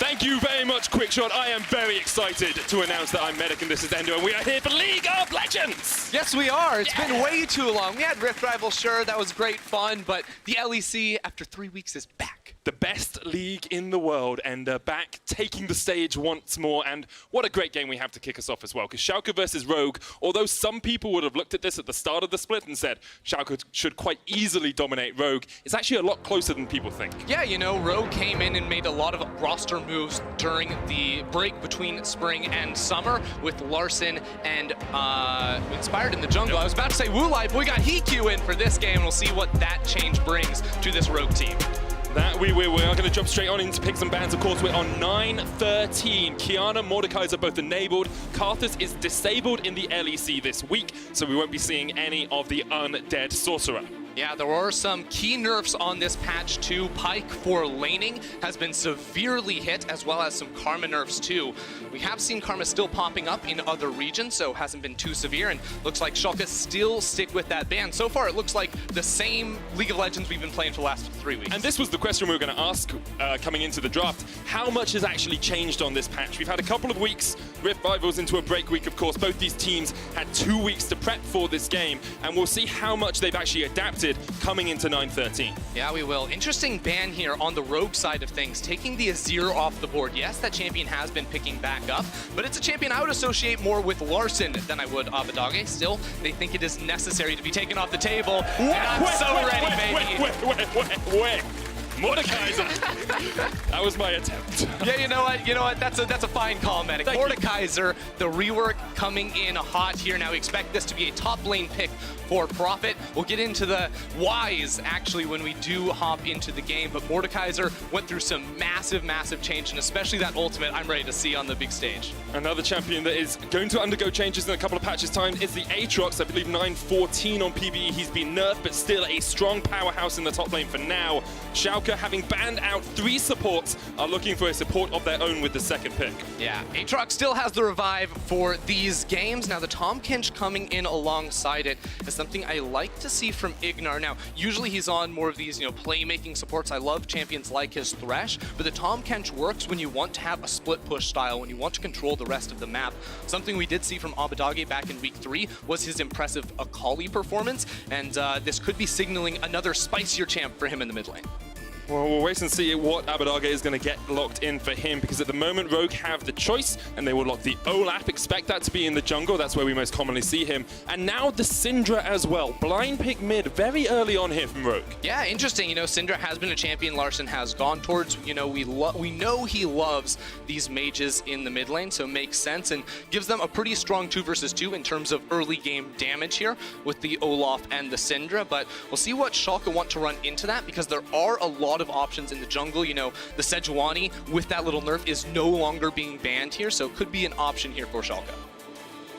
Thank you very much, Quickshot. I am very excited to announce that I'm Medic and this is Endo, and we are here for League of Legends! Yes, we are. It's been way too long. We had Rift Rival, sure, that was great fun, but the LEC, after 3 weeks, is back. The best league in the world, and back taking the stage once more. And what a great game we have to kick us off as well, because Schalke versus Rogue, although some people would have looked at this at the start of the split and said Schalke should quite easily dominate Rogue, it's actually a lot closer than people think. Yeah, you know, Rogue came in and made a lot of roster moves during the break between spring and summer with Larson and Inspired in the jungle. I was about to say Wulai, but we got Hikyu in for this game, and we'll see what that change brings to this Rogue team. That we are going to jump straight on into picks and bans. Of course, we're on 9-13. Kiana, Mordekaiser both enabled. Karthus is disabled in the LEC this week, so we won't be seeing any of the undead sorcerer. Yeah, there were some key nerfs on this patch too. Pyke for laning has been severely hit, as well as some Karma nerfs too. We have seen Karma still popping up in other regions, so hasn't been too severe, and looks like Schalke still stick with that ban. So far, it looks like the same League of Legends we've been playing for the last 3 weeks. And this was the question we were going to ask coming into the draft. How much has actually changed on this patch? We've had a couple of weeks, Rift Rivals into a break week, of course. Both these teams had 2 weeks to prep for this game, and we'll see how much they've actually adapted coming into 9-13. Yeah, we will. Interesting ban here on the Rogue side of things, taking the Azir off the board. Yes, that champion has been picking back up, but it's a champion I would associate more with Larson than I would Abadage. Still, they think it is necessary to be taken off the table, and I'm so ready, baby. Wait. Mordekaiser. That was my attempt. Yeah, you know what? That's a fine call, Medic. Mordekaiser, the rework coming in hot here. Now we expect this to be a top lane pick for Profit. We'll get into the whys actually when we do hop into the game, but Mordekaiser went through some massive change, and especially that ultimate I'm ready to see on the big stage. Another champion that is going to undergo changes in a couple of patches time is the Aatrox. I believe 9-14 on PvE. He's been nerfed, but still a strong powerhouse in the top lane for now. Schalke, having banned out 3 supports, are looking for a support of their own with the second pick. Yeah, Aatrox still has the revive for these games. Now the Tahm Kench coming in alongside it is something I like to see from Ignar. Now, usually he's on more of these, playmaking supports. I love champions like his Thresh, but the Tahm Kench works when you want to have a split push style, when you want to control the rest of the map. Something we did see from Abadage back in week 3 was his impressive Akali performance, and this could be signaling another spicier champ for him in the mid lane. Well, we'll wait and see what Abadage is going to get locked in for him, because at the moment Rogue have the choice and they will lock the Olaf. Expect that to be in the jungle. That's where we most commonly see him. And now the Syndra as well. Blind pick mid very early on here from Rogue. Yeah, interesting. Syndra has been a champion Larson has gone towards. We know he loves these mages in the mid lane, so it makes sense and gives them a pretty strong 2 versus 2 in terms of early game damage here with the Olaf and the Syndra. But we'll see what Schalke want to run into that, because there are a lot of options in the jungle. The Sejuani with that little nerf is no longer being banned here, so it could be an option here for Schalke.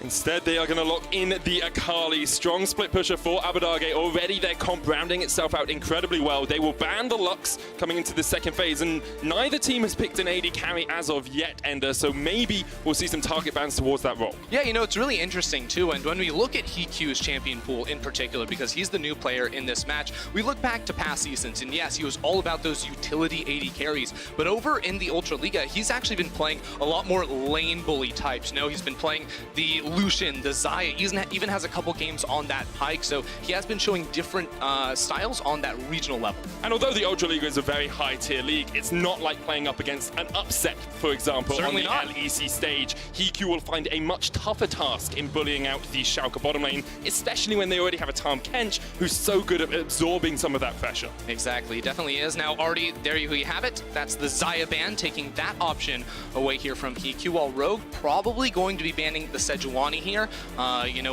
Instead, they are going to lock in the Akali. Strong split pusher for Abadage. Already their comp rounding itself out incredibly well. They will ban the Lux coming into the second phase, and neither team has picked an AD carry as of yet, Ender, so maybe we'll see some target bans towards that role. Yeah, it's really interesting too, and when we look at Hikyu's champion pool in particular, because he's the new player in this match, we look back to past seasons, and yes, he was all about those utility AD carries, but over in the Ultra Liga, he's actually been playing a lot more lane bully types. He's been playing the Lucian, the Xayah, even has a couple games on that Pyke, so he has been showing different styles on that regional level. And although the Ultra Liga is a very high tier league, it's not like playing up against an upset, for example, Certainly on the not. LEC stage. Hikyu will find a much tougher task in bullying out the Schalke bottom lane, especially when they already have a Tahm Kench who's so good at absorbing some of that pressure. Exactly, definitely is. Now, already, there you have it. That's the Xayah ban, taking that option away here from Hikyu, while Rogue probably going to be banning the Sejuani here,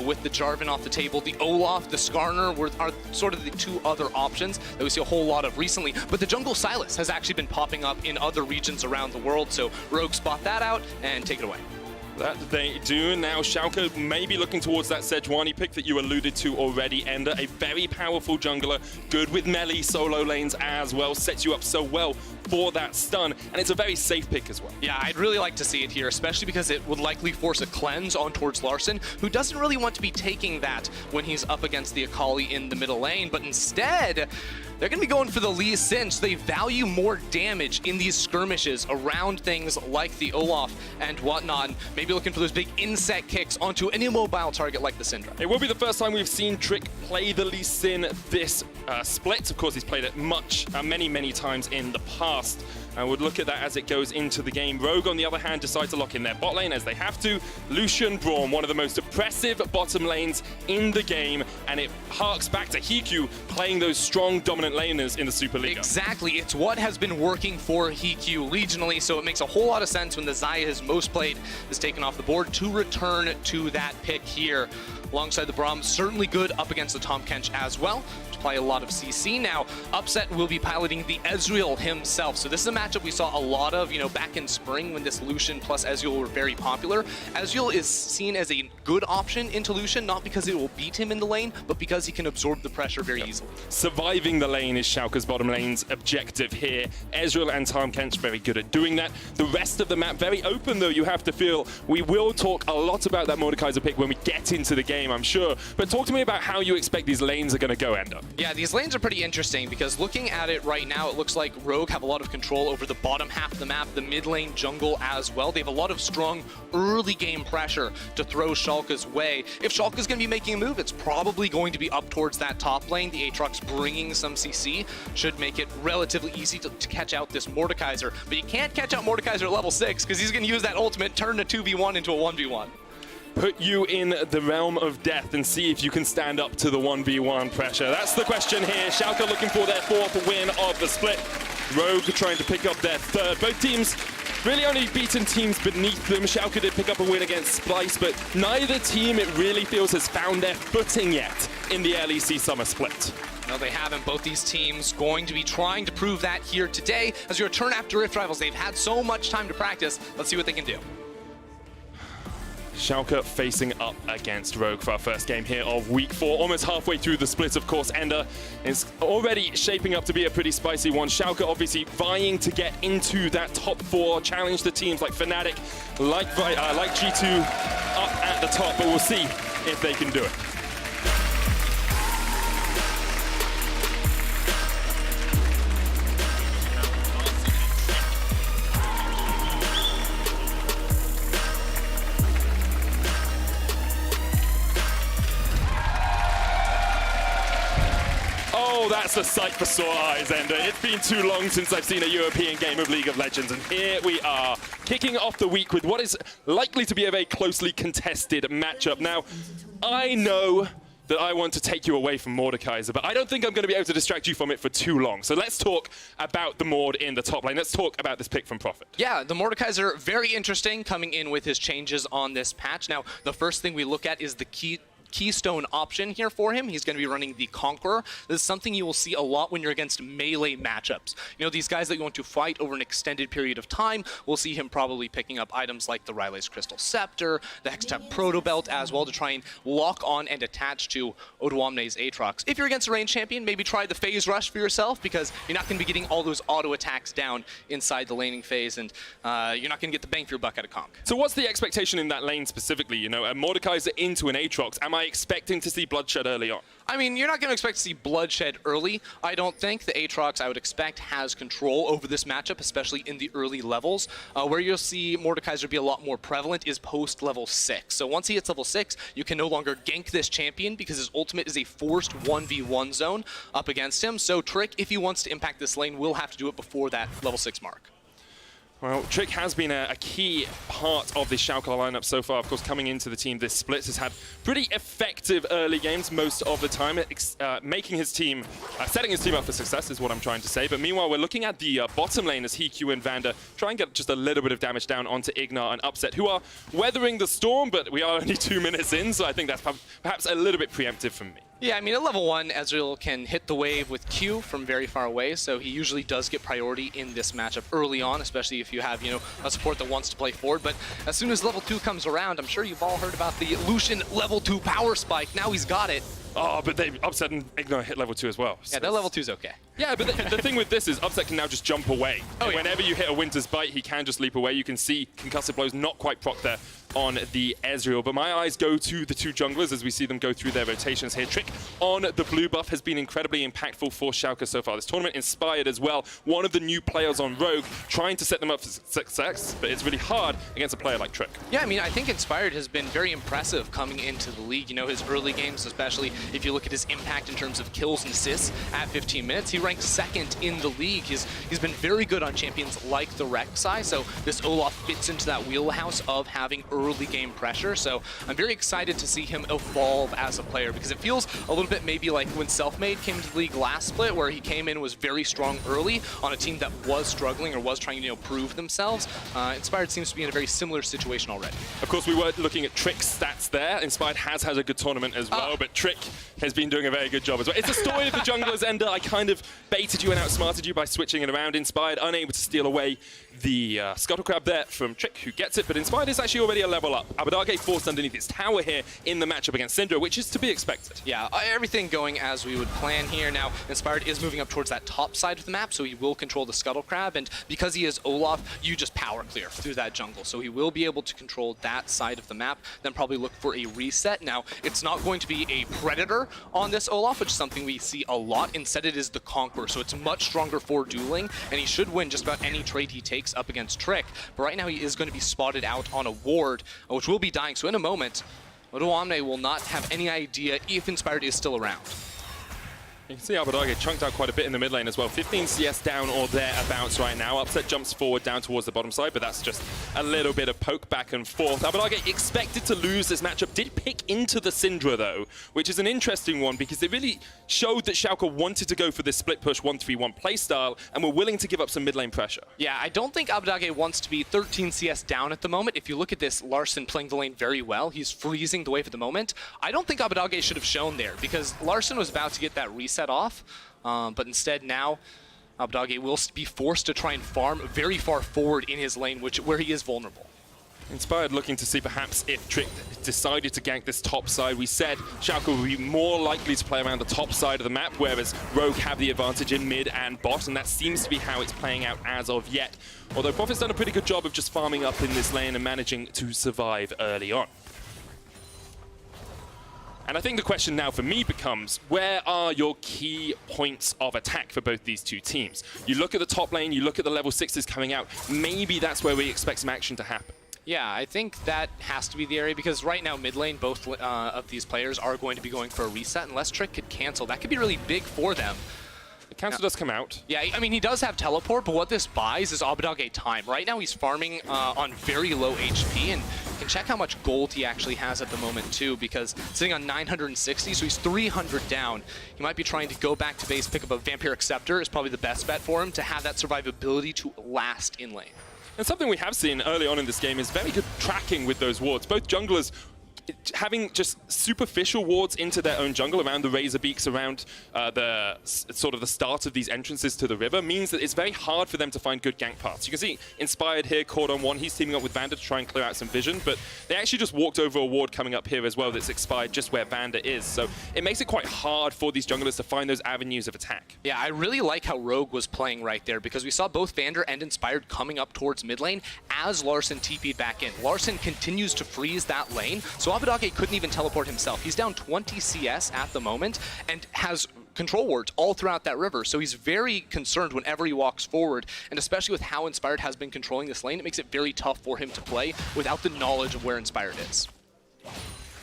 with the Jarvan off the table. The Olaf, the Skarner are sort of the 2 other options that we see a whole lot of recently, but the Jungle Sylas has actually been popping up in other regions around the world, so Rogue spot that out and take it away. That they do. Now Schalke may be looking towards that Sejuani pick that you alluded to already, Ender. A very powerful jungler, good with melee solo lanes as well, sets you up so well for that stun, and it's a very safe pick as well. Yeah, I'd really like to see it here, especially because it would likely force a cleanse on towards Larson, who doesn't really want to be taking that when he's up against the Akali in the middle lane, but instead, they're going to be going for the Lee Sin, so they value more damage in these skirmishes around things like the Olaf and whatnot, and maybe looking for those big insect kicks onto an immobile target like the Syndra. It will be the first time we've seen Trick play the Lee Sin this split. Of course, he's played it many times in the past. And we'll look at that as it goes into the game. Rogue, on the other hand, decide to lock in their bot lane as they have to. Lucian, Braum, one of the most oppressive bottom lanes in the game, and it harks back to Hikyu playing those strong, dominant laners in the Superliga. Exactly, it's what has been working for Hikyu regionally, so it makes a whole lot of sense when the Xayah his most played is taken off the board to return to that pick here. Alongside the Braum, certainly good up against the Tahm Kench as well, to play a lot of CC. Now, Upset will be piloting the Ezreal himself, so this is a matchup we saw a lot of, back in spring when this Lucian plus Ezreal were very popular. Ezreal is seen as a good option into Lucian, not because it will beat him in the lane, but because he can absorb the pressure very easily. Surviving the lane is Schalke's bottom lane's objective here. Ezreal and Tahm Kench very good at doing that. The rest of the map very open, though, you have to feel. We will talk a lot about that Mordekaiser pick when we get into the game, I'm sure. But talk to me about how you expect these lanes are going to go, Ender. Yeah, these lanes are pretty interesting because looking at it right now, it looks like Rogue have a lot of control over the bottom half of the map, the mid lane jungle as well. They have a lot of strong early game pressure to throw Schalke's way. If Schalke's going to be making a move, it's probably going to be up towards that top lane. The Aatrox bringing some CC should make it relatively easy to catch out this Mordekaiser. But you can't catch out Mordekaiser at level 6 because he's going to use that ultimate, turn a 2v1 into a 1v1. Put you in the realm of death and see if you can stand up to the 1v1 pressure. That's the question here. Schalke looking for their 4th win of the split. Rogue trying to pick up their 3rd. Both teams really only beaten teams beneath them. Schalke did pick up a win against Splice, but neither team, it really feels, has found their footing yet in the LEC summer split. No, they haven't. Both these teams going to be trying to prove that here today. As we return after Rift Rivals, they've had so much time to practice. Let's see what they can do. Schalke facing up against Rogue for our first game here of week 4. Almost halfway through the split, of course. Ender is already shaping up to be a pretty spicy one. Schalke obviously vying to get into that top 4, challenge the teams like Fnatic, like G2 up at the top, but we'll see if they can do it. Oh, that's a sight for sore eyes, Ender. It's been too long since I've seen a European game of League of Legends, and here we are, kicking off the week with what is likely to be a very closely contested matchup. Now, I know that I want to take you away from Mordekaiser, but I don't think I'm going to be able to distract you from it for too long. So let's talk about the Mord in the top lane. Let's talk about this pick from Prophet. Yeah, the Mordekaiser, very interesting, coming in with his changes on this patch. Now, the first thing we look at is the keystone option here for him. He's going to be running the Conqueror. This is something you will see a lot when you're against melee matchups. These guys that you want to fight over an extended period of time, we'll see him probably picking up items like the Riley's Crystal Scepter, the Hextech Proto Belt as well to try and lock on and attach to Odoamne's Aatrox. If you're against a ranged champion, maybe try the Phase Rush for yourself because you're not going to be getting all those auto attacks down inside the laning phase, and you're not going to get the bang for your buck out of Conk. So what's the expectation in that lane specifically? A Mordekaiser into an Aatrox. Am I expecting to see bloodshed early on? I mean, you're not going to expect to see bloodshed early. I don't think the Aatrox, I would expect, has control over this matchup, especially in the early levels. Where you'll see Mordekaiser be a lot more prevalent is post level 6. So once he hits level 6, you can no longer gank this champion because his ultimate is a forced 1v1 zone up against him. So Trick, if he wants to impact this lane, will have to do it before that level 6 mark. Well, Trick has been a key part of this Schalke lineup so far. Of course, coming into the team, this split has had pretty effective early games most of the time, making his team, setting his team up for success is what I'm trying to say. But meanwhile, we're looking at the bottom lane as Hikyu and Vander try and get just a little bit of damage down onto Ignar and Upset, who are weathering the storm, but we are only 2 minutes in, so I think that's perhaps a little bit preemptive from me. Yeah, I mean, at level 1, Ezreal can hit the wave with Q from very far away, so he usually does get priority in this matchup early on, especially if you have, a support that wants to play forward. But as soon as level 2 comes around, I'm sure you've all heard about the Lucian level 2 power spike. Now he's got it. Oh, but they Upset and Ignore hit level 2 as well. Yeah, that level 2's okay. Yeah, but the thing with this is Upset can now just jump away. Oh, yeah. Whenever you hit a Winter's Bite, he can just leap away. You can see Concussive Blows not quite proc there on the Ezreal. But my eyes go to the two junglers as we see them go through their rotations here. Trick on the blue buff has been incredibly impactful for Schalke so far this tournament. Inspired as well. One of the new players on Rogue, trying to set them up for success, but it's really hard against a player like Trick. Yeah, I mean, I think Inspired has been very impressive coming into the league. You know, his early games, especially if you look at his impact in terms of kills and assists at 15 minutes, he ranked second in the league. He's been very good on champions like the Rek'Sai, so this Olaf fits into that wheelhouse of having early game pressure. So I'm very excited to see him evolve as a player, because it feels a little bit maybe like when Selfmade came to the league last split, where he came in and was very strong early on a team that was struggling or was trying to prove themselves. Inspired seems to be in a very similar situation already. Of course, we were looking at Trick's stats there. Inspired has had a good tournament as well, but Trick has been doing a very good job as well. It's a story of the junglers, Ender. I kind of baited you and outsmarted you by switching it around. Inspired unable to steal away the Scuttle Crab there from Trick, who gets it, but Inspired is actually already a level up. Abadage forced underneath its tower here in the matchup against Syndra, which is to be expected. Yeah, everything going as we would plan here. Now, Inspired is moving up towards that top side of the map, so he will control the Scuttle Crab, and because he is Olaf, you just power clear through that jungle. So he will be able to control that side of the map, then probably look for a reset. Now, it's not going to be a Predator on this Olaf, which is something we see a lot. Instead, it is the Conqueror, so it's much stronger for dueling, and he should win just about any trade he takes up against Trick. But right now, he is going to be spotted out on a ward, which will be dying. So in a moment, Odoamne will not have any idea if Inspired is still around. You can see Abadage chunked out quite a bit in the mid lane as well. 15 CS down or thereabouts right now. Upset jumps forward down towards the bottom side, but that's just a little bit of poke back and forth. Abadage expected to lose this matchup, did pick into the Syndra though, which is an interesting one because it really showed that Schalke wanted to go for this split push 1-3-1 playstyle and were willing to give up some mid lane pressure. Yeah, I don't think Abadage wants to be 13 CS down at the moment. If you look at this, Larssen playing the lane very well. He's freezing the wave at the moment. I don't think Abadage should have shown there because Larssen was about to get that reset off, but instead now Abadage will be forced to try and farm very far forward in his lane, where he is vulnerable. Inspired looking to see perhaps if Trick decided to gank this top side. We said Schalke would be more likely to play around the top side of the map, whereas Rogue have the advantage in mid and bot, and that seems to be how it's playing out as of yet. Although Prophet's done a pretty good job of just farming up in this lane and managing to survive early on. And I think the question now for me becomes, where are your key points of attack for both these two teams? You look at the top lane, you look at the level 6s coming out, maybe that's where we expect some action to happen. Yeah, I think that has to be the area, because right now mid lane, both of these players are going to be going for a reset, unless Trick could cancel. That could be really big for them. The cancel does come out. Yeah, I mean, he does have teleport, but what this buys is Abadage time. Right now he's farming on very low HP, and you can check how much gold he actually has at the moment too, because sitting on 960, so he's 300 down. He might be trying to go back to base, pick up a Vampiric Scepter is probably the best bet for him to have that survivability to last in lane. And something we have seen early on in this game is very good tracking with those wards. Both junglers having just superficial wards into their own jungle around the Razor Beaks, around the start of these entrances to the river, means that it's very hard for them to find good gank paths. You can see Inspired here, caught on one. He's teaming up with Vander to try and clear out some vision, but they actually just walked over a ward coming up here as well that's expired just where Vander is. So it makes it quite hard for these junglers to find those avenues of attack. Yeah, I really like how Rogue was playing right there, because we saw both Vander and Inspired coming up towards mid lane as Larssen TP'd back in. Larssen continues to freeze that lane, so Abadage couldn't even teleport himself. He's down 20 CS at the moment and has control wards all throughout that river, so he's very concerned whenever he walks forward, and especially with how Inspired has been controlling this lane, it makes it very tough for him to play without the knowledge of where Inspired is.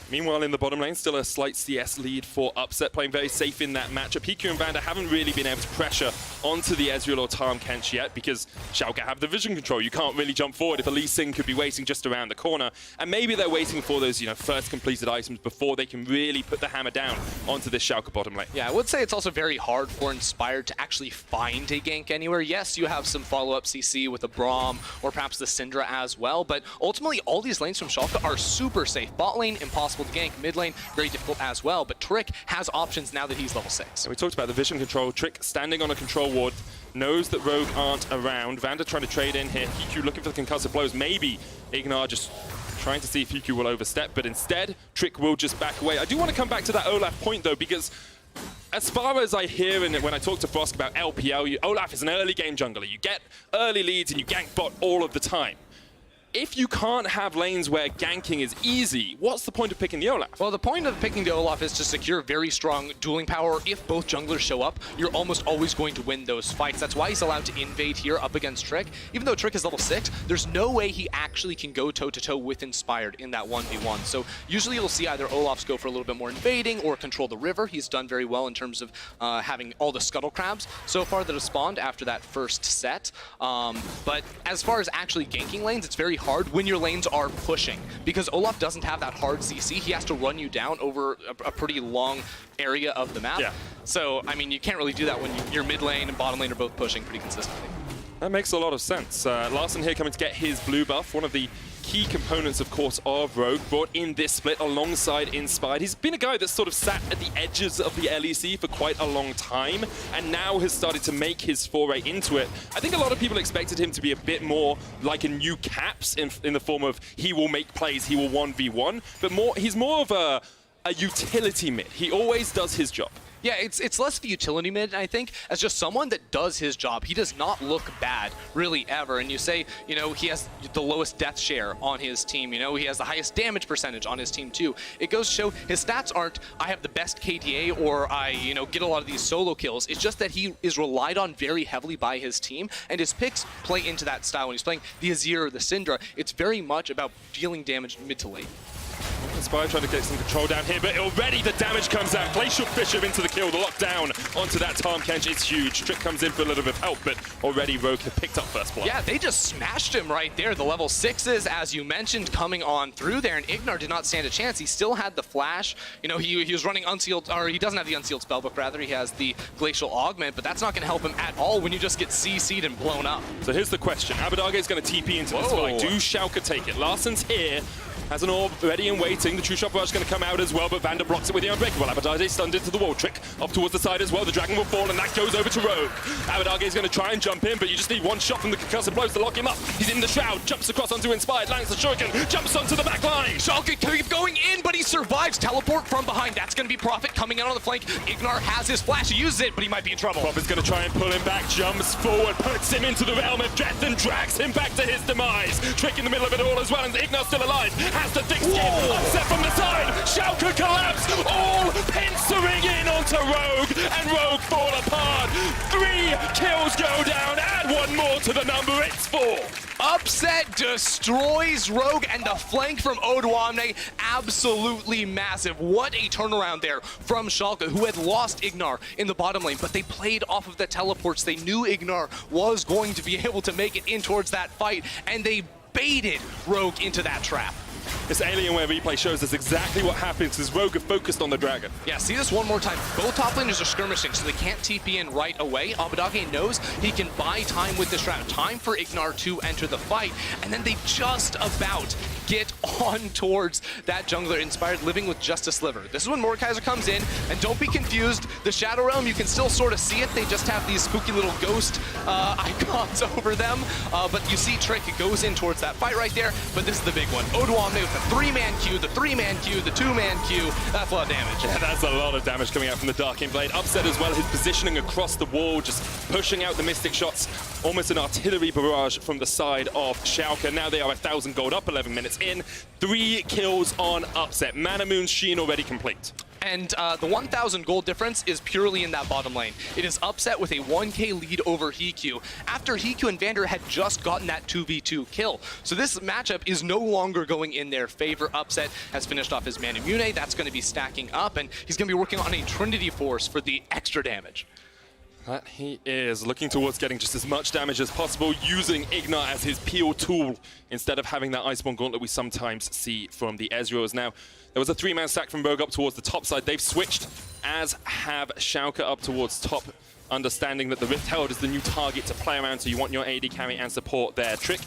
Meanwhile, in the bottom lane, still a slight CS lead for Upset, playing very safe in that matchup. Hiku and Vander haven't really been able to pressure onto the Ezreal or Tahm Kench yet, because Schalke have the vision control. You can't really jump forward if a Lee Sin could be waiting just around the corner. And maybe they're waiting for those, first completed items before they can really put the hammer down onto this Schalke bottom lane. Yeah, I would say it's also very hard for Inspired to actually find a gank anywhere. Yes, you have some follow-up CC with the Braum or perhaps the Syndra as well, but ultimately all these lanes from Schalke are super safe. Bot lane, impossible to gank. Mid lane, very difficult as well, but Trick has options now that he's level 6. And we talked about the vision control. Trick standing on a control ward knows that Rogue aren't around. Vander trying to trade in here. Hiku looking for the concussive blows. Maybe Ignar just trying to see if Hiku will overstep, but instead, Trick will just back away. I do want to come back to that Olaf point, though, because as far as I hear in it when I talk to Frosk about LPL, Olaf is an early game jungler. You get early leads and you gank bot all of the time. If you can't have lanes where ganking is easy, what's the point of picking the Olaf? Well, the point of picking the Olaf is to secure very strong dueling power. If both junglers show up, you're almost always going to win those fights. That's why he's allowed to invade here up against Trick. Even though Trick is level 6, there's no way he actually can go toe-to-toe with Inspired in that 1v1. So usually you'll see either Olafs go for a little bit more invading or control the river. He's done very well in terms of having all the scuttle crabs so far that have spawned after that first set. But as far as actually ganking lanes, it's very hard when your lanes are pushing, because Olaf doesn't have that hard CC. He has to run you down over a pretty long area of the map. Yeah. So, I mean, you can't really do that when your mid lane and bottom lane are both pushing pretty consistently. That makes a lot of sense. Larson here coming to get his blue buff, one of the key components, of course, of Rogue, brought in this split alongside Inspired. He's been a guy that's sort of sat at the edges of the LEC for quite a long time, and now has started to make his foray into it. I think a lot of people expected him to be a bit more like a new Caps in the form of he will make plays, he will 1v1, but he's more of a utility mid. He always does his job. Yeah, it's less the utility mid, I think, as just someone that does his job. He does not look bad, really, ever. And you say, you know, he has the lowest death share on his team. You know, he has the highest damage percentage on his team, too. It goes to show his stats aren't, I have the best KDA or I, you know, get a lot of these solo kills. It's just that he is relied on very heavily by his team, and his picks play into that style. When he's playing the Azir or the Syndra, it's very much about dealing damage mid to late. Inspired trying to get some control down here, but already the damage comes out. Glacial Fisher into the kill. The lockdown onto that Tahm Kench is huge. Trick comes in for a little bit of help, but already Rogue have picked up first blood. Yeah, they just smashed him right there. The level 6s, as you mentioned, coming on through there, and Ignar did not stand a chance. He still had the flash. You know, he was running unsealed, or he doesn't have the unsealed spellbook, rather. He has the Glacial Augment, but that's not going to help him at all when you just get CC'd and blown up. So here's the question. Abadage is going to TP into this fight. Do Schalke take it? Larson's here. Has an orb ready and waiting. The True Shot Barrage is going to come out as well, but Vander blocks it with the Unbreakable. Abadage stunned into the wall. Trick up towards the side as well. The Dragon will fall, and that goes over to Rogue. Abadage is going to try and jump in, but you just need one shot from the concussive blows to lock him up. He's in the Shroud, jumps across onto Inspired, lands the Shuriken, jumps onto the back line. Schalke keep going in, but he survives. Teleport from behind. That's going to be Prophet coming out on the flank. Ignar has his flash. He uses it, but he might be in trouble. Prophet's going to try and pull him back, jumps forward, puts him into the realm of death, and drags him back to his demise. Trick in the middle of it all as well, and Ignar's still alive. Has the thick skin. Upset from the side, Schalke collapse, all pincering in onto Rogue, and Rogue fall apart. 3 kills go down, add one more to the number, it's 4. Upset destroys Rogue, and the flank from Odoamne, absolutely massive. What a turnaround there from Schalke, who had lost Ignar in the bottom lane, but they played off of the teleports. They knew Ignar was going to be able to make it in towards that fight, and they baited Rogue into that trap. This Alienware replay shows us exactly what happens as Rogue are focused on the Dragon. Yeah, see this one more time. Both top laners are skirmishing, so they can't TP in right away. Abadage knows he can buy time with this round. Time for Ignar to enter the fight, and then they just about get on towards that jungler Inspired, living with just a sliver. This is when Mordekaiser comes in, and don't be confused. The Shadow Realm, you can still sort of see it. They just have these spooky little ghost icons over them, but you see Trick goes in towards that fight right there, but this is the big one. Odoamne with the 3-man Q, the 3-man Q, the 2-man Q. That's a lot of damage. Yeah, that's a lot of damage coming out from the Darking Blade. Upset as well, his positioning across the wall, just pushing out the Mystic shots. Almost an artillery barrage from the side of Schalke. Now they are 1,000 gold up, 11 minutes in. 3 kills on Upset. Manamoon's Sheen already complete. And the 1,000 gold difference is purely in that bottom lane. It is Upset with a 1k lead over Hiku, after Hiku and Vander had just gotten that 2v2 kill. So this matchup is no longer going in their favor. Upset has finished off his Manamune. That's going to be stacking up, and he's going to be working on a Trinity Force for the extra damage. That he is looking towards getting just as much damage as possible, using Ignar as his peel tool instead of having that Iceborne Gauntlet we sometimes see from the Ezreals. Now, there was a 3-man stack from Rogue up towards the top side. They've switched, as have Schalke up towards top, understanding that the Rift Herald is the new target to play around, so you want your AD carry and support there. Trick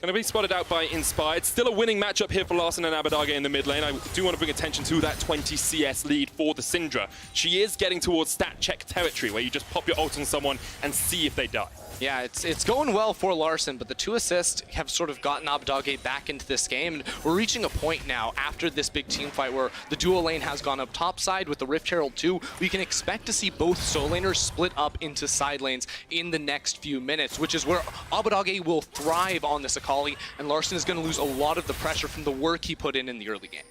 Going to be spotted out by Inspired. Still a winning matchup here for Larssen and Abadage in the mid lane. I do want to bring attention to that 20 CS lead for the Syndra. She is getting towards stat check territory, where you just pop your ult on someone and see if they die. Yeah, it's going well for Larssen, but the 2 assists have sort of gotten Abadage back into this game. And we're reaching a point now after this big team fight where the duo lane has gone up top side with the Rift Herald 2. We can expect to see both solo laners split up into side lanes in the next few minutes, which is where Abadage will thrive on this Akali, and Larssen is going to lose a lot of the pressure from the work he put in the early game.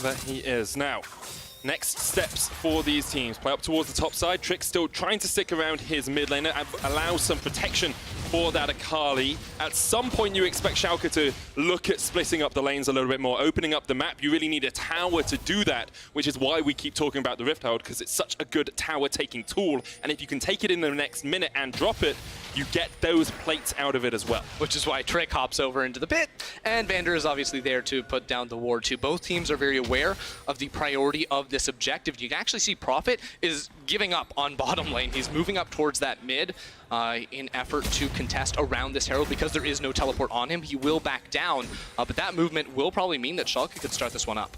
That he is. Now, next steps for these teams. Play up towards the top side. Trick still trying to stick around his mid laner and allow some protection for that Akali. At some point, you expect Schalke to look at splitting up the lanes a little bit more, opening up the map. You really need a tower to do that, which is why we keep talking about the Rift Herald, because it's such a good tower-taking tool. And if you can take it in the next minute and drop it, you get those plates out of it as well. Which is why Trick hops over into the pit, and Vander is obviously there to put down the ward too. Both teams are very aware of the priority of this objective. You can actually see Prophet is giving up on bottom lane. He's moving up towards that mid in effort to contest around this Herald. Because there is no teleport on him, he will back down, but that movement will probably mean that Schalke could start this one up.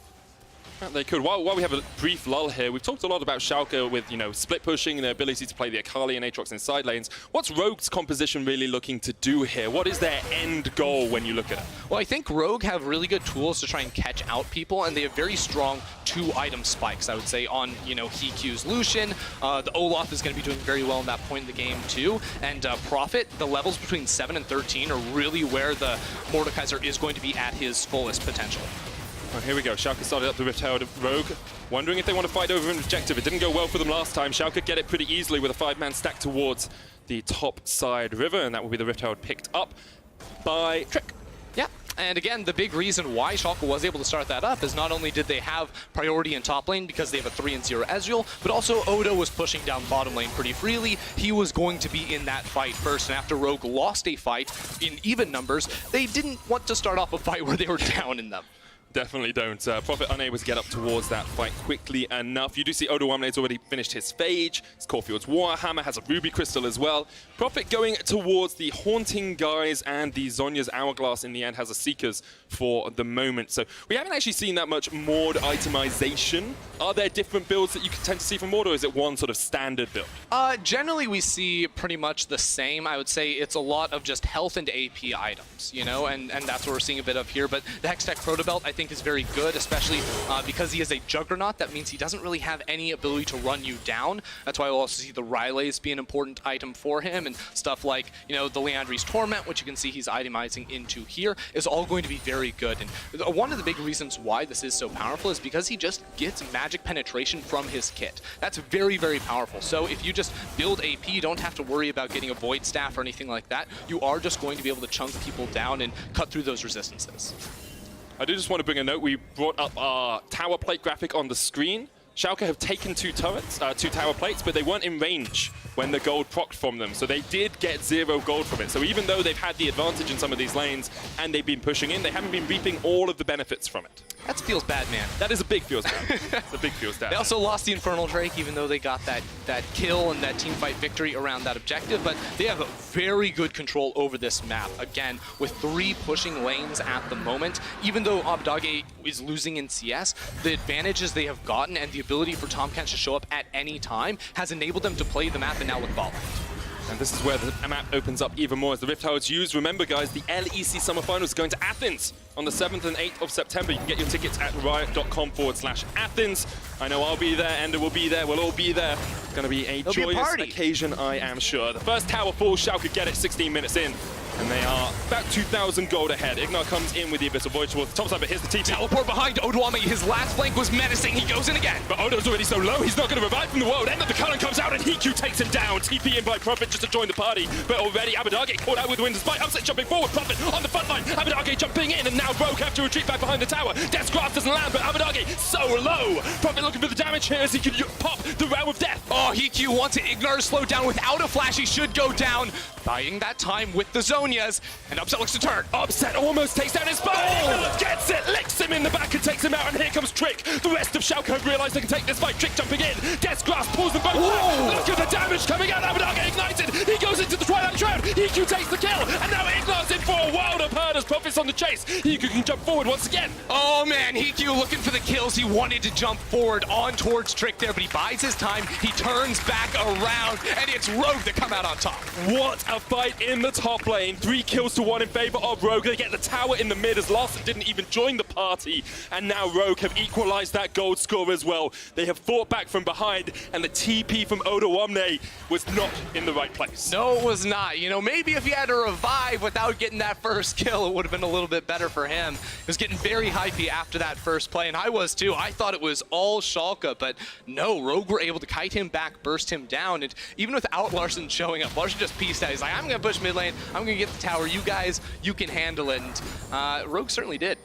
They could. While we have a brief lull here, we've talked a lot about Schalke with, split pushing and their ability to play the Akali and Aatrox in side lanes. What's Rogue's composition really looking to do here? What is their end goal when you look at it? Well, I think Rogue have really good tools to try and catch out people, and they have very strong 2-item spikes, I would say, on, Hikyu's Lucian. The Olaf is going to be doing very well in that point in the game, too. And Prophet, the levels between 7 and 13 are really where the Mordekaiser is going to be at his fullest potential. Oh, here we go. Schalke started up the Rift Herald Rogue, wondering if they want to fight over an objective. It didn't go well for them last time. Schalke get it pretty easily with a 5-man stack towards the top side river, and that will be the Rift Herald picked up by Trick. Yeah, and again, the big reason why Schalke was able to start that up is not only did they have priority in top lane because they have a 3-0 Ezreal, but also Odo was pushing down bottom lane pretty freely. He was going to be in that fight first, and after Rogue lost a fight in even numbers, they didn't want to start off a fight where they were down in them. Definitely don't. Prophet unable to get up towards that fight quickly enough. You do see Odo Waminade's already finished his Phage. Scorfield's Warhammer has a Ruby Crystal as well. Prophet going towards the Haunting guys, and the Zhonya's Hourglass in the end has a Seekers for the moment. So we haven't actually seen that much Mord itemization. Are there different builds that you can tend to see from Mord, or is it one sort of standard build? Generally we see pretty much the same. I would say it's a lot of just health and AP items, and that's what we're seeing a bit of here. But the Hextech Protobelt, I think, is very good, especially because he is a Juggernaut. That means he doesn't really have any ability to run you down. That's why we'll also see the Rylays be an important item for him, and stuff like, the Leandri's Torment, which you can see he's itemizing into here, is all going to be very good. And one of the big reasons why this is so powerful is because he just gets magic penetration from his kit. That's very, very powerful. So if you just build AP, you don't have to worry about getting a Void Staff or anything like that. You are just going to be able to chunk people down and cut through those resistances. I do just want to bring a note. We brought up our tower plate graphic on the screen. Schalke have taken 2 tower plates, but they weren't in range when the gold procced from them. So they did get 0 gold from it. So even though they've had the advantage in some of these lanes and they've been pushing in, they haven't been reaping all of the benefits from it. That feels bad, man. That is a big feels bad. It's a big feels bad. They also lost the Infernal Drake, even though they got that kill and that teamfight victory around that objective. But they have a very good control over this map. Again, with 3 pushing lanes at the moment, even though Abadage is losing in CS, the advantages they have gotten and the ability for Tahm Kench to show up at any time has enabled them to play the map and now look ball. And this is where the map opens up even more as the Rift Herald's used. Remember, guys, the LEC Summer Finals is going to Athens on the 7th and 8th of September. You can get your tickets at riot.com/Athens. I know I'll be there, Ender will be there, we'll all be there. It's going to be a joyous occasion, I am sure. The first tower falls, Schalke get it 16 minutes in. And they are about 2,000 gold ahead. Ignar comes in with the Abyssal Void towards the top side, but here's the TP. Teleport behind Odoami. His last flank was menacing. He goes in again. But Odo's already so low, he's not going to revive from the world. End of the Cullen comes out, and Hikyu takes him down. TP in by Prophet just to join the party. But already Abadage caught out with the wind despite Upset jumping forward. Prophet on the front line. Abadage jumping in, and now Rogue have to retreat back behind the tower. Death's Grasp doesn't land, but Abadage so low. Prophet looking for the damage here as he can pop the Realm of Death. Oh, Hikyu wants Ignar to slow down without a flash. He should go down. buying that time with the Zonias, and Upset looks to turn. Upset almost takes down his spine. Gets it, licks him in the back and takes him out, and here comes Trick. The rest of Schalke have realized they can take this fight. Trick jumping in, gets grass, pulls them both back. Look at the damage coming out. Abadage ignited. He goes into the Twilight Shroud. EQ takes the kill, and now Ignar's in for a wild of herd as Profit's on the chase. EQ can jump forward once again. Oh man, EQ looking for the kills. He wanted to jump forward on towards Trick there, but he buys his time. He turns back around, and it's Rogue that come out on top. What a fight in the top lane. 3 kills to 1 in favor of Rogue. They get the tower in the mid as Larson didn't even join the party. And now Rogue have equalized that gold score as well. They have fought back from behind, and the TP from Odawamne was not in the right place. No, it was not. You know, maybe if he had to revive without getting that first kill, it would have been a little bit better for him. He was getting very hypey after that first play, and I was too. I thought it was all Schalke, but no, Rogue were able to kite him back, burst him down, and even without Larson showing up, Larson just pieced out. He's like, I'm going to push mid lane, I'm going to get the tower, you guys, you can handle it, and Rogue certainly did.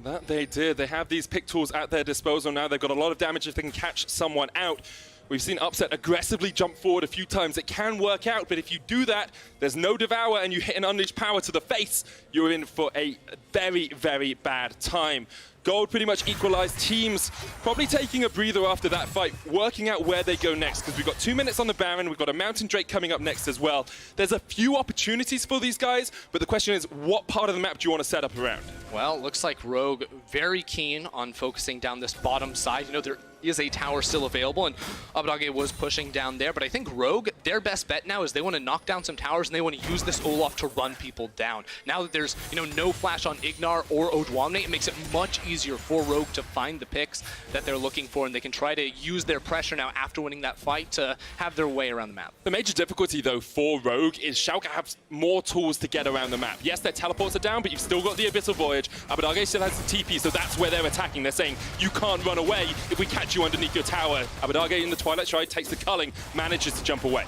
That they did. They have these pick tools at their disposal now. They've got a lot of damage if they can catch someone out. We've seen Upset aggressively jump forward a few times. It can work out, but if you do that, there's no Devour and you hit an Unleashed Power to the face, you're in for a very, very bad time. Gold pretty much equalized. Teams probably taking a breather after that fight, working out where they go next, because we've got 2 minutes on the Baron, we've got a Mountain Drake coming up next as well. There's a few opportunities for these guys, but the question is, what part of the map do you want to set up around? Well, looks like Rogue very keen on focusing down this bottom side. You know, there is a tower still available, and Abadage was pushing down there, but I think Rogue, their best bet now is they want to knock down some towers, and they want to use this Olaf to run people down. Now that there's, you know, no flash on Ignar or Odwamne, it makes it much easier for Rogue to find the picks that they're looking for, and they can try to use their pressure now after winning that fight to have their way around the map. The major difficulty, though, for Rogue is Schalke have more tools to get around the map. Yes, their teleports are down, but you've still got the Abyssal Voyage. Abadage still has the TP, so that's where they're attacking. They're saying, you can't run away if we catch you underneath your tower. Abadage in the Twilight Stride takes the culling, manages to jump away.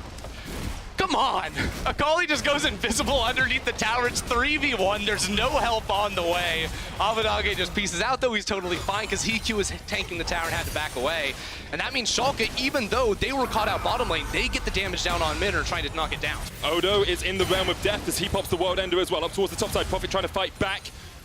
Come on! Akali just goes invisible underneath the tower. It's 3v1. There's no help on the way. Abadage just pieces out, though he's totally fine because EQ was tanking the tower and had to back away. And that means Schalke, even though they were caught out bottom lane, they get the damage down on mid or trying to knock it down. Odo is in the realm of death as he pops the World Ender as well. Up towards the top side, Profit trying to fight back.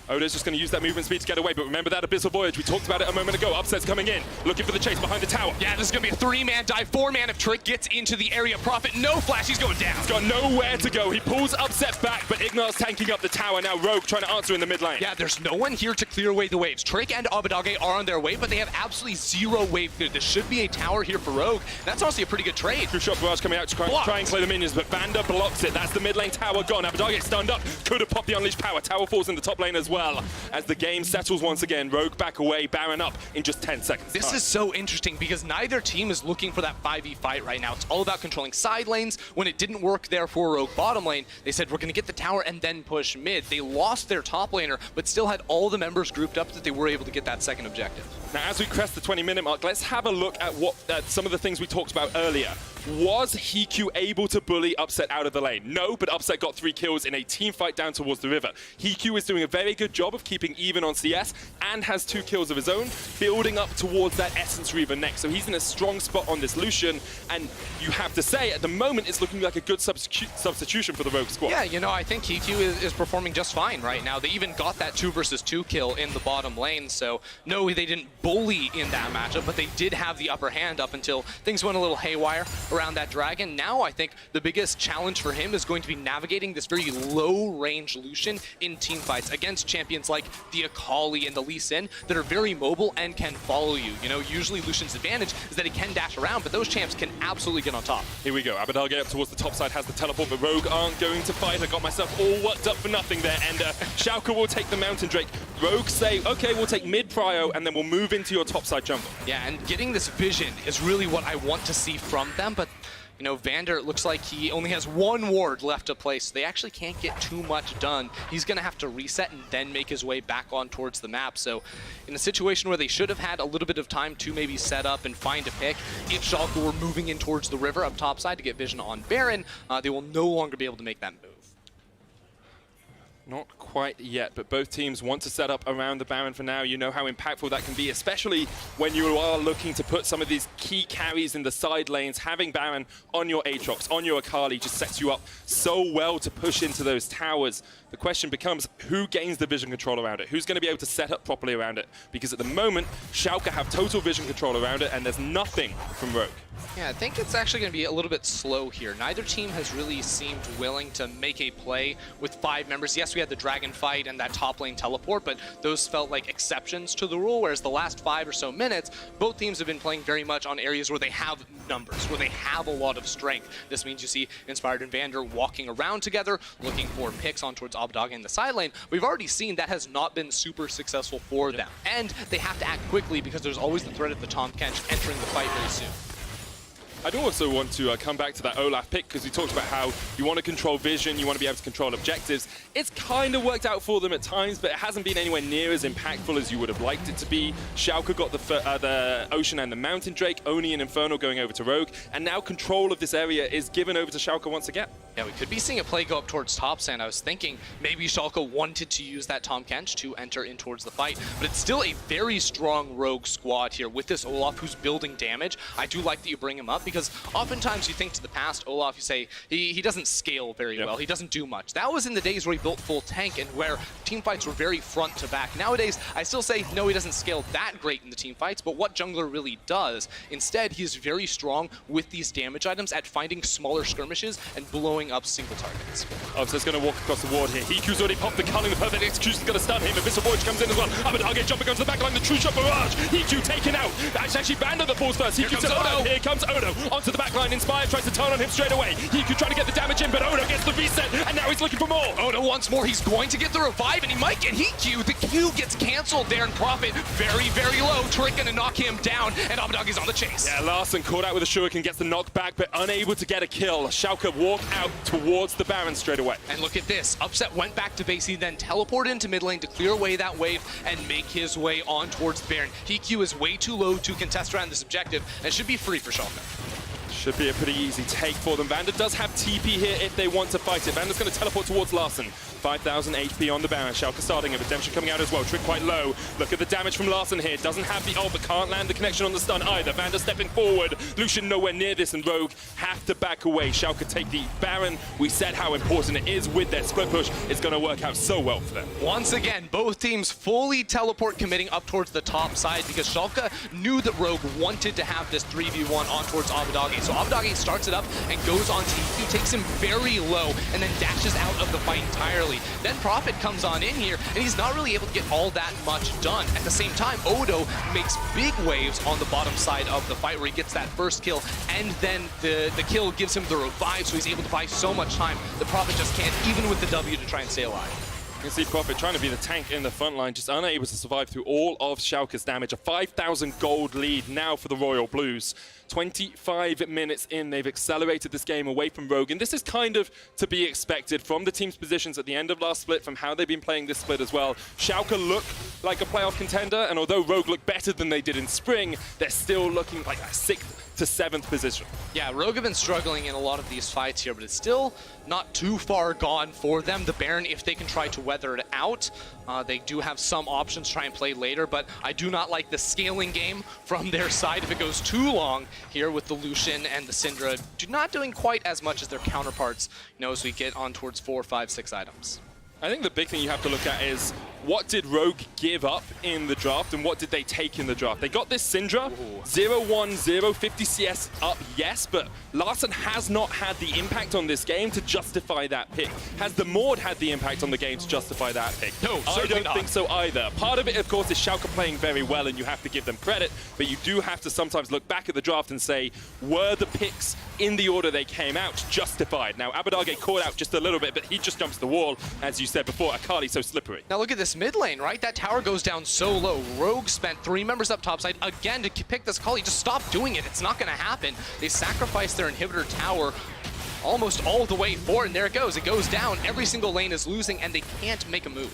Odo's just going to use that movement speed to get away, but remember that Abyssal Voyage. We talked about it a moment ago. Upset's coming in, looking for the chase behind the tower. Yeah, this is going to be a 3-man dive, 4-man if Trick gets into the area. Profit, no flash, he's going down. He's got nowhere to go. He pulls Upset back, but Ignar's tanking up the tower. Now Rogue trying to answer in the mid lane. Yeah, there's no one here to clear away the waves. Trick and Abadage are on their way, but they have absolutely zero wave clear. This should be a tower here for Rogue. That's honestly a pretty good trade. True Shot Barrage coming out to try and clear the minions, but Vander blocks it. That's the mid lane tower gone. Abadage stunned up. Could have popped the Unleashed Power. Tower falls in the top lane as well. As the game settles once again, Rogue back away, Baron up in just 10 seconds. This is so interesting because neither team is looking for that 5v fight right now. It's all about controlling side lanes. When it didn't work there for Rogue bottom lane, they said, we're going to get the tower and then push mid. They lost their top laner, but still had all the members grouped up that they were able to get that second objective. Now, as we crest the 20-minute mark, let's have a look at what some of the things we talked about earlier. Was Hiku able to bully Upset out of the lane? No, but Upset got 3 kills in a team fight down towards the river. Hiku is doing a very good job of keeping even on CS and has 2 kills of his own, building up towards that Essence Reaver next. So he's in a strong spot on this Lucian, and you have to say, at the moment, it's looking like a good substitution for the Rogue squad. Yeah, you know, I think Hiku is performing just fine right now. They even got that 2 versus 2 kill in the bottom lane, so no, they didn't bully in that matchup, but they did have the upper hand up until things went a little haywire around that dragon. Now I think the biggest challenge for him is going to be navigating this very low-range Lucian in team fights against champions like the Akali and the Lee Sin that are very mobile and can follow you. You know, usually Lucian's advantage is that he can dash around, but those champs can absolutely get on top. Here we go. Abadage up towards the top side has the teleport, but Rogue aren't going to fight. I got myself all worked up for nothing there, and Schalke will take the Mountain Drake. Rogue say, okay, we'll take mid prio, and then we'll move into your top side jungle. Yeah, and getting this vision is really what I want to see from them, but you know, Vander, it looks like he only has 1 ward left to play, so they actually can't get too much done. He's going to have to reset and then make his way back on towards the map. So in a situation where they should have had a little bit of time to maybe set up and find a pick, if Schalke were moving in towards the river up top side to get vision on Baron, they will no longer be able to make that move. Not quite yet, but both teams want to set up around the Baron for now. You know how impactful that can be, especially when you are looking to put some of these key carries in the side lanes. Having Baron on your Aatrox, on your Akali, just sets you up so well to push into those towers. The question becomes, who gains the vision control around it? Who's going to be able to set up properly around it? Because at the moment, Schalke have total vision control around it, and there's nothing from Rogue. Yeah, I think it's actually going to be a little bit slow here. Neither team has really seemed willing to make a play with 5 members. Yes, we had the dragon fight and that top lane teleport, but those felt like exceptions to the rule, whereas the last 5 or so minutes, both teams have been playing very much on areas where they have numbers, where they have a lot of strength. This means you see Inspired and Vander walking around together, looking for picks on towards Abadag in the side lane. We've already seen that has not been super successful for them. And they have to act quickly because there's always the threat of the Tahm Kench entering the fight very soon. I'd also want to come back to that Olaf pick, because we talked about how you want to control vision, you want to be able to control objectives. It's kind of worked out for them at times, but it hasn't been anywhere near as impactful as you would have liked it to be. Schalke got the Ocean and the Mountain Drake, Oni and Inferno going over to Rogue, and now control of this area is given over to Schalke once again. Yeah, we could be seeing a play go up towards top sand. I was thinking maybe Schalke wanted to use that Tahm Kench to enter in towards the fight, but it's still a very strong Rogue squad here with this Olaf who's building damage. I do like that you bring him up, because oftentimes you think to the past Olaf, you say he doesn't scale very well, he doesn't do much. That was in the days where he built full tank and where team fights were very front to back. Nowadays, I still say no, he doesn't scale that great in the team fights, but what jungler really does, instead he's very strong with these damage items at finding smaller skirmishes and blowing up single targets. Oh, so it's going to walk across the ward here. Hiku's already popped the culling, the perfect execution is going to stun him. Abyssal Voyage comes in as well. Abadag jumping goes to the back line, the true shot barrage. Hiku taken out. That's actually Vander that falls first. Hiku Odo. Here comes Odo onto the back line. Inspire tries to turn on him straight away. Hiku trying to get the damage in, but Odo gets the reset, and now he's looking for more. Odo once more, he's going to get the revive, and he might get Hiku. The Q gets canceled there, and Prophet very, very low. Trick gonna knock him down, and Abadag is on the chase. Yeah, Larson caught out with a shuriken, gets the knockback, but unable to get a kill. Schalke walk out towards the Baron straight away. And look at this. Upset went back to base. He then teleported into mid lane to clear away that wave and make his way on towards the Baron. Hiku is way too low to contest around this objective and should be free for Schalke. Should be a pretty easy take for them. Vander does have TP here if they want to fight it. Vander's going to teleport towards Larson. 5,000 HP on the Baron. Schalke starting it. Redemption coming out as well. Trick quite low. Look at the damage from Larson here. Doesn't have the ult, but can't land the connection on the stun either. Vander stepping forward. Lucian nowhere near this, and Rogue have to back away. Schalke take the Baron. We said how important it is with their split push. It's going to work out so well for them. Once again, both teams fully teleport committing up towards the top side because Schalke knew that Rogue wanted to have this 3v1 on towards Abadag. So Abadag starts it up and goes on to Hiku, takes him very low, and then dashes out of the fight entirely. Then Prophet comes on in here, and he's not really able to get all that much done. At the same time, Odo makes big waves on the bottom side of the fight where he gets that first kill, and then the kill gives him the revive, so he's able to buy so much time. The Prophet just can't, even with the W, to try and stay alive. You can see Prophet trying to be the tank in the front line, just unable to survive through all of Schalke's damage. A 5,000 gold lead now for the Royal Blues. 25 minutes in, they've accelerated this game away from Rogue, and this is kind of to be expected from the team's positions at the end of last split, from how they've been playing this split as well. Schalke look like a playoff contender, and although Rogue look better than they did in spring, they're still looking like a 6th to 7th position. Yeah, Rogue have been struggling in a lot of these fights here, but it's still not too far gone for them. The Baron, if they can try to weather it out, they do have some options to try and play later, but I do not like the scaling game from their side if it goes too long here with the Lucian and the Syndra not doing quite as much as their counterparts, as we get on towards 4, 5, 6 items. I think the big thing you have to look at is what did Rogue give up in the draft and what did they take in the draft? They got this Syndra, 0-1-0, 50 CS up, yes, but Larson has not had the impact on this game to justify that pick. Has the Maud had the impact on the game to justify that pick? No, I don't think so either. Part of it, of course, is Schalke playing very well and you have to give them credit, but you do have to sometimes look back at the draft and say, were the picks in the order they came out justified? Now, Abadag caught out just a little bit, but he just jumps the wall, as you said before. Akali so slippery. Now look at this mid lane, right? That tower goes down so low. Rogue spent 3 members up topside again to pick this Akali. Just stop doing it. It's not going to happen. They sacrificed their inhibitor tower almost all the way forward, and there it goes. It goes down. Every single lane is losing, and they can't make a move.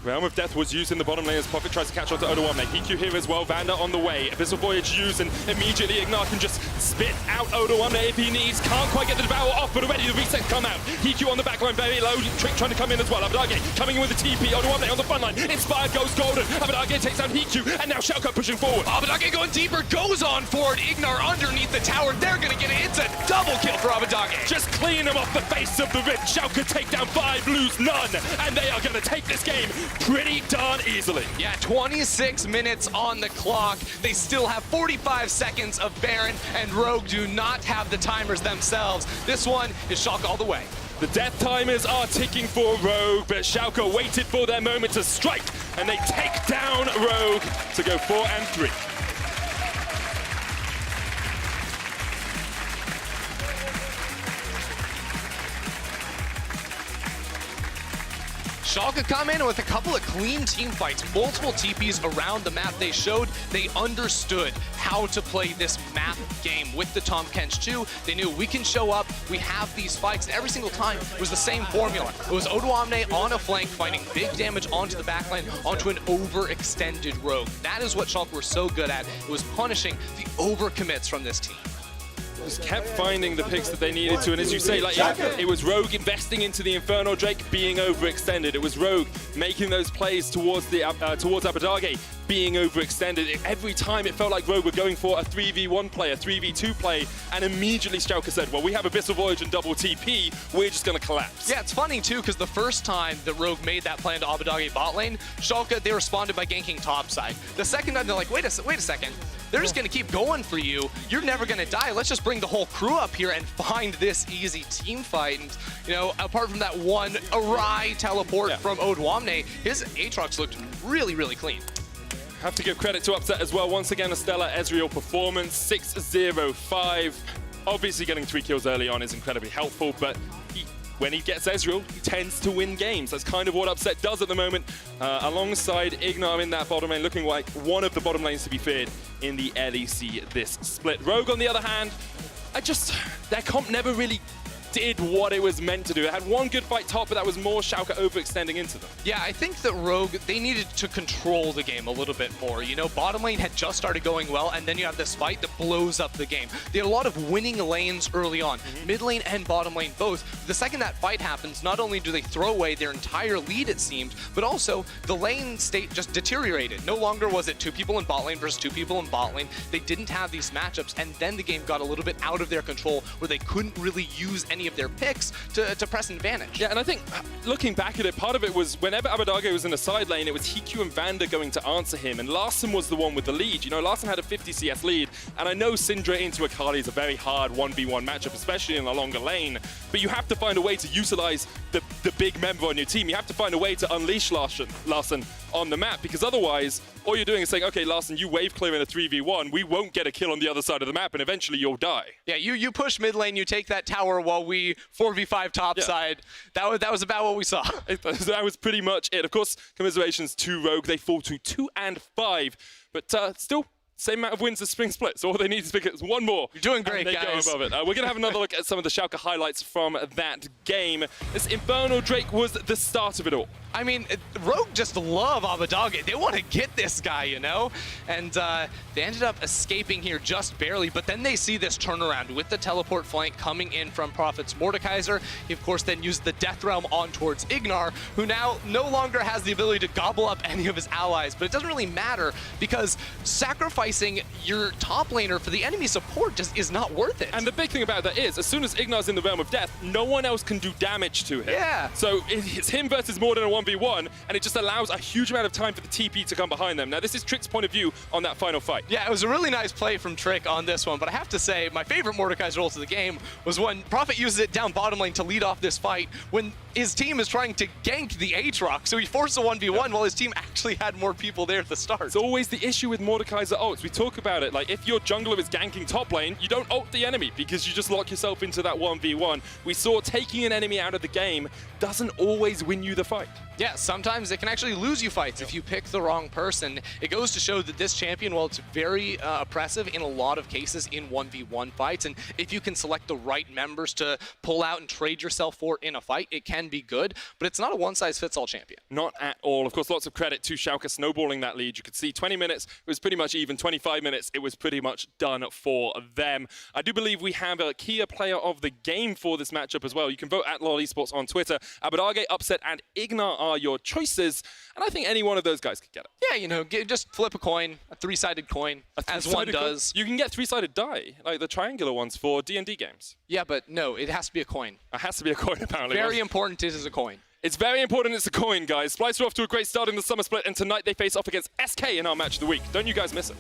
Realm of Death was used in the bottom lane as Prophet tries to catch on to Odoamne. Hiku here as well, Vanda on the way. Abyssal Voyage used, and immediately Ignar can just spit out Odoamne if he needs. Can't quite get the Devour off, but already the resets come out. Hiku on the backline, very low. Trick trying to come in as well. Abadage coming in with the TP. Odoamne on the front line. Inspired goes golden. Abadage takes down Hiku, and now Schalke pushing forward. Abadage going deeper, goes on forward. Ignar underneath the tower. They're going to get it. It's a double kill for Abadage. Just clean him off the face of the rift. Schalke take down 5, lose none, and they are going to take this game pretty darn easily. Yeah, 26 minutes on the clock. They still have 45 seconds of Baron, and Rogue do not have the timers themselves. This one is Schalke all the way. The death timers are ticking for Rogue, but Schalke waited for their moment to strike, and they take down Rogue to go 4-3. Schalke come in with a couple of clean team fights, multiple TPs around the map. They showed they understood how to play this map game with the Tahm Kench 2. They knew we can show up, we have these fights, and every single time it was the same formula. It was Odoamne on a flank fighting big damage onto the backline, onto an overextended Rogue. That is what Schalke were so good at. It was punishing the overcommits from this team. Just kept finding the picks that they needed to, and as you say, like it was Rogue investing into the Inferno Drake, being overextended. It was Rogue making those plays towards the towards Abadage, being overextended. Every time it felt like Rogue were going for a 3v1 play, a 3v2 play, and immediately Schalke said, well, we have Abyssal Voyage and double TP, we're just going to collapse. Yeah, it's funny too, because the first time that Rogue made that play into Abadage bot lane, Schalke, they responded by ganking topside. The second time, they're like, wait a second. They're just going to keep going for you. You're never going to die. Let's just bring the whole crew up here and find this easy team fight. And, you know, apart from that one awry teleport from Odoamne, his Aatrox looked really, really clean. Have to give credit to Upset as well. Once again, a stellar Ezreal performance, 6-0-5. Obviously, getting 3 kills early on is incredibly helpful, but when he gets Ezreal, he tends to win games. That's kind of what Upset does at the moment. Alongside Ignar in that bottom lane, looking like one of the bottom lanes to be feared in the LEC this split. Rogue, on the other hand, their comp never really did what it was meant to do. It had one good fight top, but that was more Schalke overextending into them. Yeah, I think that Rogue, they needed to control the game a little bit more. You know, bottom lane had just started going well, and then you have this fight that blows up the game. They had a lot of winning lanes early on, mid lane and bottom lane both. The second that fight happens, not only do they throw away their entire lead, it seemed, but also the lane state just deteriorated. No longer was it 2 people in bot lane versus 2 people in bot lane. They didn't have these matchups, and then the game got a little bit out of their control, where they couldn't really use any of their picks to press an advantage. Yeah, and I think looking back at it, part of it was whenever Abadage was in the side lane, it was Hiku and Vanda going to answer him, and Larson was the one with the lead. You know, Larson had a 50 CS lead, and I know Syndra into Akali is a very hard 1v1 matchup, especially in a longer lane, but you have to find a way to utilize the big member on your team. You have to find a way to unleash Larson on the map, because otherwise, all you're doing is saying, okay, Larson, you wave clear in a 3v1, we won't get a kill on the other side of the map, and eventually you'll die. Yeah, you push mid lane, you take that tower while we 4v5 topside. Yeah. That was about what we saw. That was pretty much it. Of course, commiserations to Rogue. They fall to 2 and 5, but still, same amount of wins as Spring Split, so all they need is pick one more. You're doing great, and they guys. go above it. We're going to have another look at some of the Schalke highlights from that game. This Infernal Drake was the start of it all. I mean, Rogue just love Abadage. They want to get this guy, you know? And they ended up escaping here just barely, but then they see this turnaround with the teleport flank coming in from Prophet's Mordekaiser. He, of course, then used the Death Realm on towards Ignar, who now no longer has the ability to gobble up any of his allies, but it doesn't really matter because sacrificing your top laner for the enemy support just is not worth it. And the big thing about that is, as soon as Ignar's in the Realm of Death, no one else can do damage to him. Yeah. So it's him versus more than a 1v1, and it just allows a huge amount of time for the TP to come behind them. Now, this is Trick's point of view on that final fight. Yeah, it was a really nice play from Trick on this one, but I have to say, my favorite Mordekaiser ult of the game was when Prophet uses it down bottom lane to lead off this fight when his team is trying to gank the Aatrox, so he forced a 1v1 while his team actually had more people there at the start. It's always the issue with Mordekaiser ults. We talk about it, like if your jungler is ganking top lane, you don't ult the enemy because you just lock yourself into that 1v1. We saw taking an enemy out of the game doesn't always win you the fight. Yeah, sometimes it can actually lose you fights if you pick the wrong person. It goes to show that this champion, while it's very oppressive in a lot of cases in 1v1 fights, and if you can select the right members to pull out and trade yourself for in a fight, it can can be good, but it's not a one-size-fits-all champion. Not at all. Of course, lots of credit to Schalke snowballing that lead. You could see 20 minutes, it was pretty much even. 25 minutes, it was pretty much done for them. I do believe we have a key player of the game for this matchup as well. You can vote at LOL Esports on Twitter. Abadage, Upset, and Ignar are your choices, and I think any one of those guys could get it. Yeah, you know, just flip a coin, a three-sided coin, as one does. You can get three-sided die, like the triangular ones for D&D games. Yeah, but no, it has to be a coin. It has to be a coin, apparently. Very important it is a coin. It's very important it's a coin, guys. Splice are off to a great start in the summer split, and tonight they face off against SK in our match of the week. Don't you guys miss it.